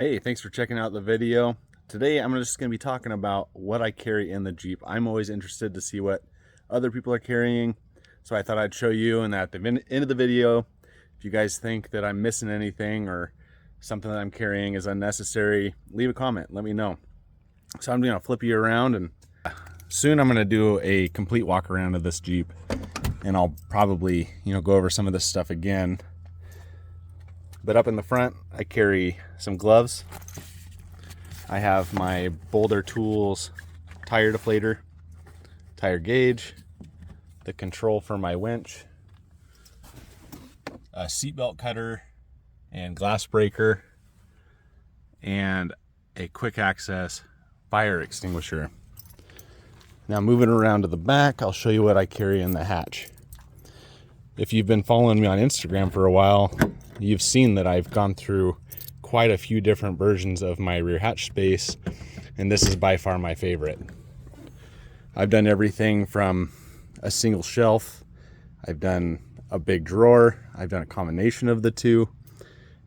Hey, thanks for checking out the video. Today I'm just going to be talking about what I carry in the Jeep. I'm always interested to see what other people are carrying, so I thought I'd show you, and at the end of the video, if you guys think that I'm missing anything or something that I'm carrying is unnecessary, leave a comment, let me know. So I'm going to flip you around, and soon I'm going to do a complete walk around of this Jeep, and I'll probably go over some of this stuff again. But up in the front, I carry some gloves. I have my Boulder Tools tire deflator, tire gauge, the control for my winch, a seatbelt cutter and glass breaker, and a quick access fire extinguisher. Now moving around to the back, I'll show you what I carry in the hatch. If you've been following me on Instagram for a while, you've seen that I've gone through quite a few different versions of my rear hatch space, and this is by far my favorite. I've done everything from a single shelf, I've done a big drawer, I've done a combination of the two,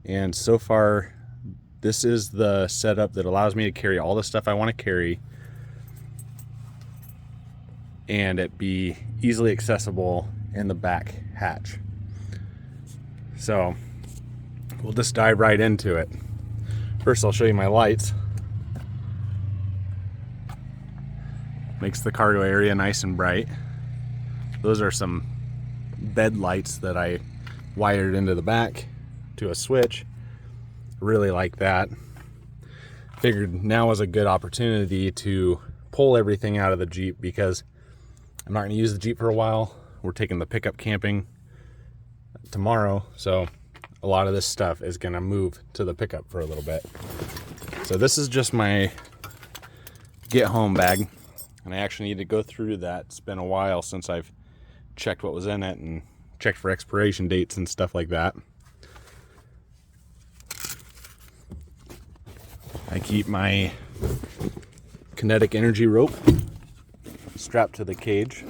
and so far this is the setup that allows me to carry all the stuff I want to carry and it be easily accessible in the back hatch. So we'll just dive right into it. First, I'll show you my lights. Makes the cargo area nice and bright. Those are some bed lights that I wired into the back to a switch. Really like that. Figured now was a good opportunity to pull everything out of the Jeep because I'm not going to use the Jeep for a while. We're taking the pickup camping tomorrow, so a lot of this stuff is going to move to the pickup for a little bit. So this is just my get home bag, and I actually need to go through that. It's been a while since I've checked what was in it and checked for expiration dates and stuff like that. I keep my kinetic energy rope strapped to the cage.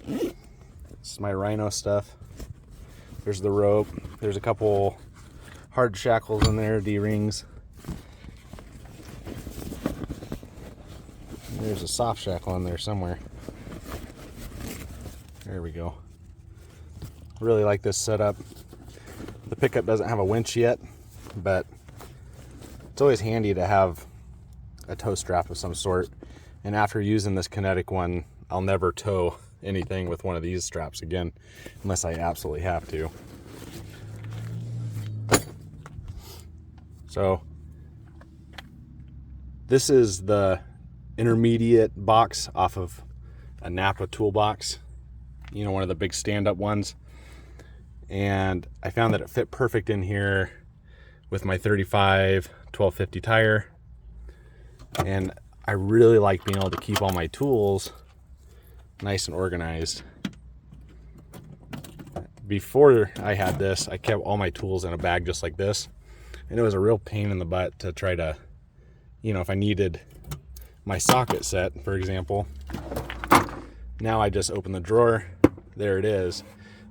This is my Rhino stuff. There's the rope. There's a couple hard shackles in there, D-rings. There's a soft shackle in there somewhere. There we go. Really like this setup. The pickup doesn't have a winch yet, but it's always handy to have a tow strap of some sort. And after using this kinetic one, I'll never tow anything with one of these straps again, unless I absolutely have to. So this is the intermediate box off of a Napa toolbox, one of the big stand-up ones, and I found that it fit perfect in here with my 35 1250 tire. And I really like being able to keep all my tools nice and organized. Before I had this, I kept all my tools in a bag just like this, and it was a real pain in the butt to try to, if I needed my socket set, for example. Now I just open the drawer, there it is.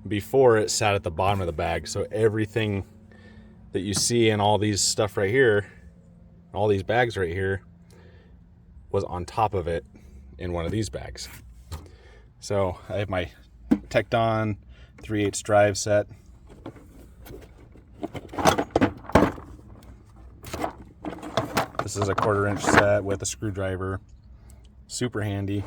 Before, it sat at the bottom of the bag, so everything that you see in all these stuff right here, all these bags right here, was on top of it in one of these bags. So I have my Tecton 3/8 drive set. This is a 1/4 inch set with a screwdriver. Super handy.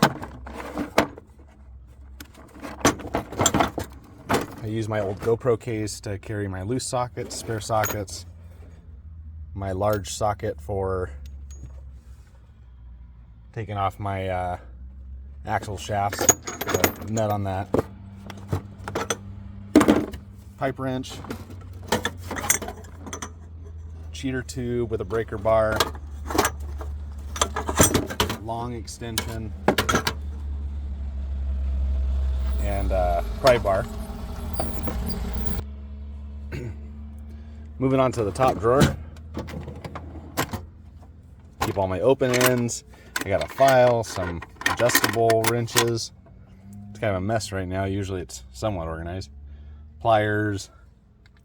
I use my old GoPro case to carry my loose sockets, spare sockets, my large socket for taking off my axle shafts, the nut on that, pipe wrench, cheater tube with a breaker bar, long extension, and pry bar. Moving on to the top drawer, keep all my open ends. I got a file, some adjustable wrenches. It's kind of a mess right now. Usually it's somewhat organized. Pliers,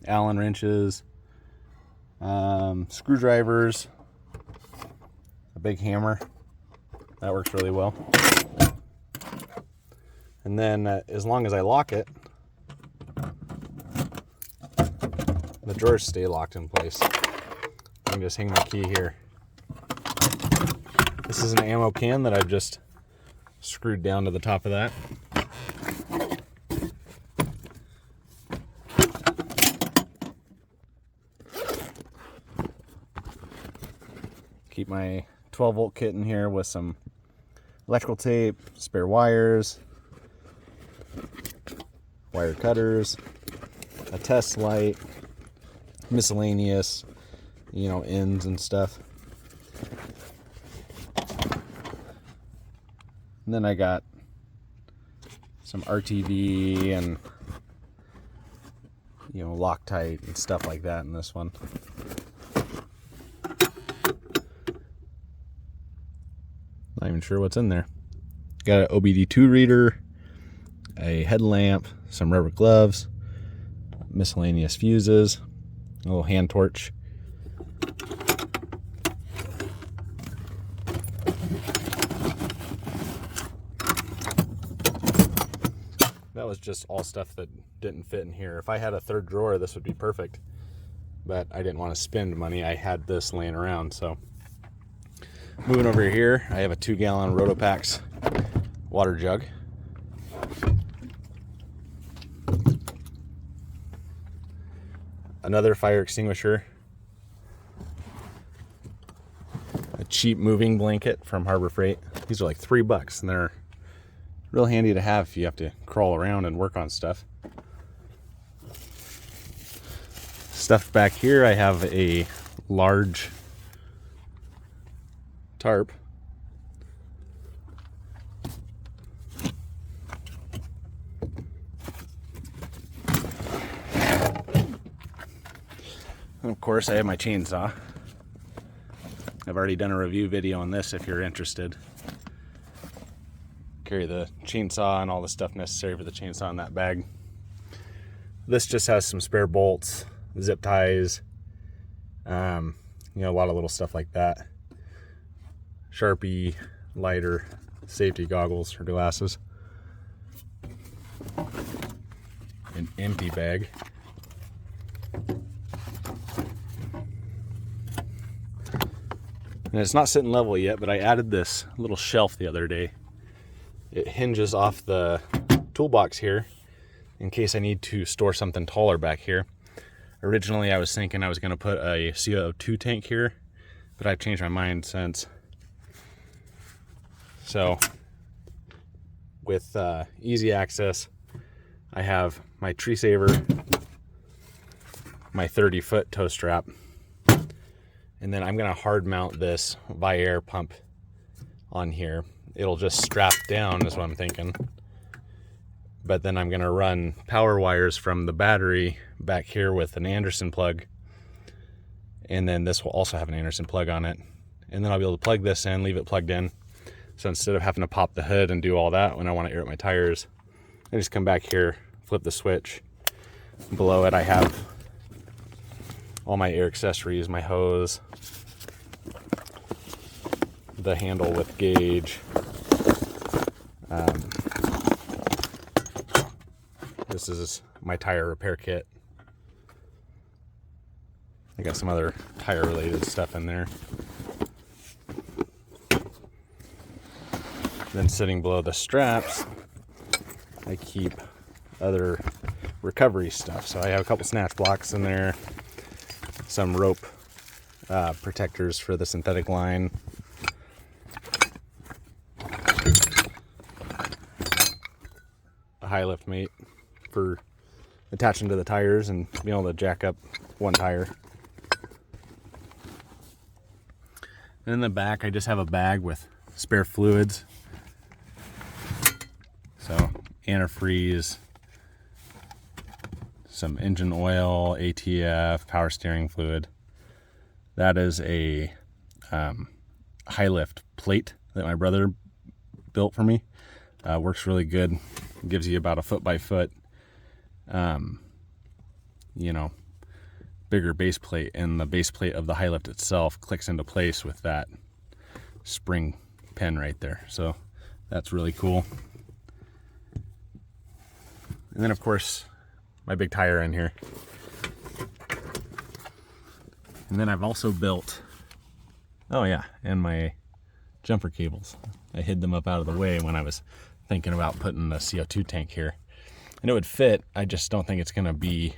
Allen wrenches, Screwdrivers, a big hammer. That works really well. And then as long as I lock it, the drawers stay locked in place. I can just hang my key here. This is an ammo can that I've just screwed down to the top of that. Keep my 12-volt kit in here with some electrical tape, spare wires, wire cutters, a test light, miscellaneous, ends and stuff. And then I got some RTV and Loctite and stuff like that in this one. Not even sure what's in there. Got an OBD2 reader, a headlamp, some rubber gloves, miscellaneous fuses, a little hand torch. That was just all stuff that didn't fit in here. If I had a third drawer, this would be perfect. But I didn't want to spend money. I had this laying around, so. Moving over here, I have a 2-gallon Rotopax water jug. Another fire extinguisher. A cheap moving blanket from Harbor Freight. These are like $3 and they're real handy to have if you have to crawl around and work on stuff. Stuffed back here, I have a large tarp. And of course, I have my chainsaw. I've already done a review video on this if you're interested. Carry the chainsaw and all the stuff necessary for the chainsaw in that bag. This just has some spare bolts, zip ties, a lot of little stuff like that. Sharpie, lighter, safety goggles or glasses. An empty bag. And it's not sitting level yet, but I added this little shelf the other day. It hinges off the toolbox here in case I need to store something taller back here. Originally, I was thinking I was going to put a CO2 tank here, but I've changed my mind since. So, with easy access, I have my tree saver, my 30-foot tow strap, and then I'm going to hard mount this Viair pump on here. It'll just strap down is what I'm thinking. But then I'm going to run power wires from the battery back here with an Anderson plug. And then this will also have an Anderson plug on it. And then I'll be able to plug this in, leave it plugged in. So instead of having to pop the hood and do all that when I want to air up my tires, I just come back here, flip the switch. Below it I have all my air accessories, my hose, the handle with gauge. This is my tire repair kit. I got some other tire related stuff in there. Then sitting below the straps, I keep other recovery stuff. So I have a couple snatch blocks in there, some rope protectors for the synthetic line, a high lift mate for attaching to the tires and being able to jack up one tire. And in the back, I just have a bag with spare fluids. So antifreeze, some engine oil, ATF, power steering fluid. That is a high lift plate that my brother built for me. Works really good. Gives you about a foot by foot, bigger base plate, and the base plate of the high lift itself clicks into place with that spring pin right there. So that's really cool. And then of course my big tire in here. And then I've also built, oh yeah, and my jumper cables. I hid them up out of the way when I was thinking about putting the CO2 tank here. And it would fit, I just don't think it's gonna be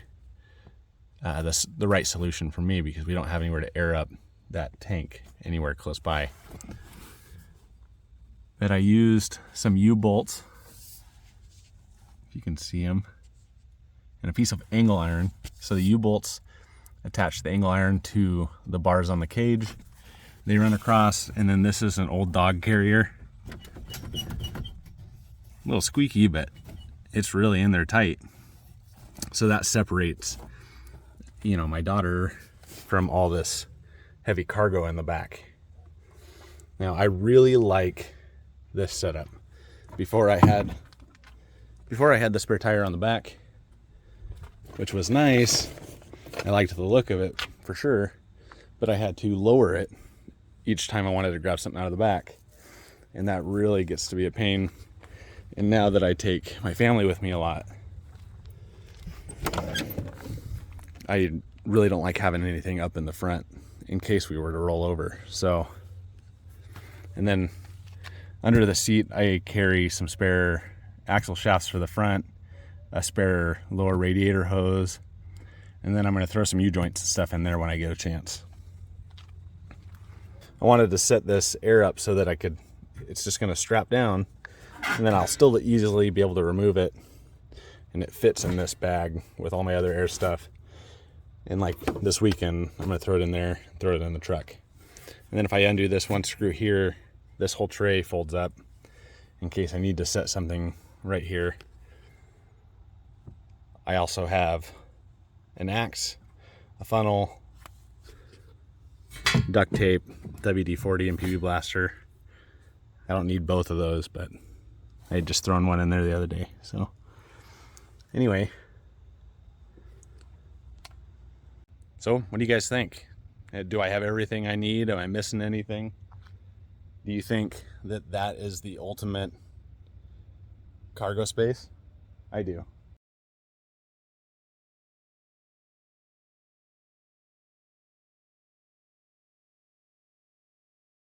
the right solution for me, because we don't have anywhere to air up that tank anywhere close by. But I used some U-bolts, if you can see them, and a piece of angle iron. So the U-bolts attach the angle iron to the bars on the cage. They run across, and then this is an old dog carrier. A little squeaky, but it's really in there tight. So that separates, you know, my daughter from all this heavy cargo in the back. Now I really like this setup. Before I had the spare tire on the back, which was nice. I liked the look of it for sure, but I had to lower it each time I wanted to grab something out of the back, and that really gets to be a pain. And now that I take my family with me a lot, I really don't like having anything up in the front in case we were to roll over. So, and then under the seat I carry some spare axle shafts for the front, a spare lower radiator hose, and then I'm going to throw some U-joints and stuff in there when I get a chance. I wanted to set this air up so that it's just going to strap down, and then I'll still easily be able to remove it, and it fits in this bag with all my other air stuff. And like this weekend, I'm going to throw it in there, throw it in the truck. And then if I undo this one screw here, this whole tray folds up in case I need to set something right here. I also have an axe, a funnel, duct tape, WD-40, and PB blaster. I don't need both of those, but I had just thrown one in there the other day. So anyway, so what do you guys think? Do I have everything I need? Am I missing anything? Do you think that that is the ultimate cargo space? I do.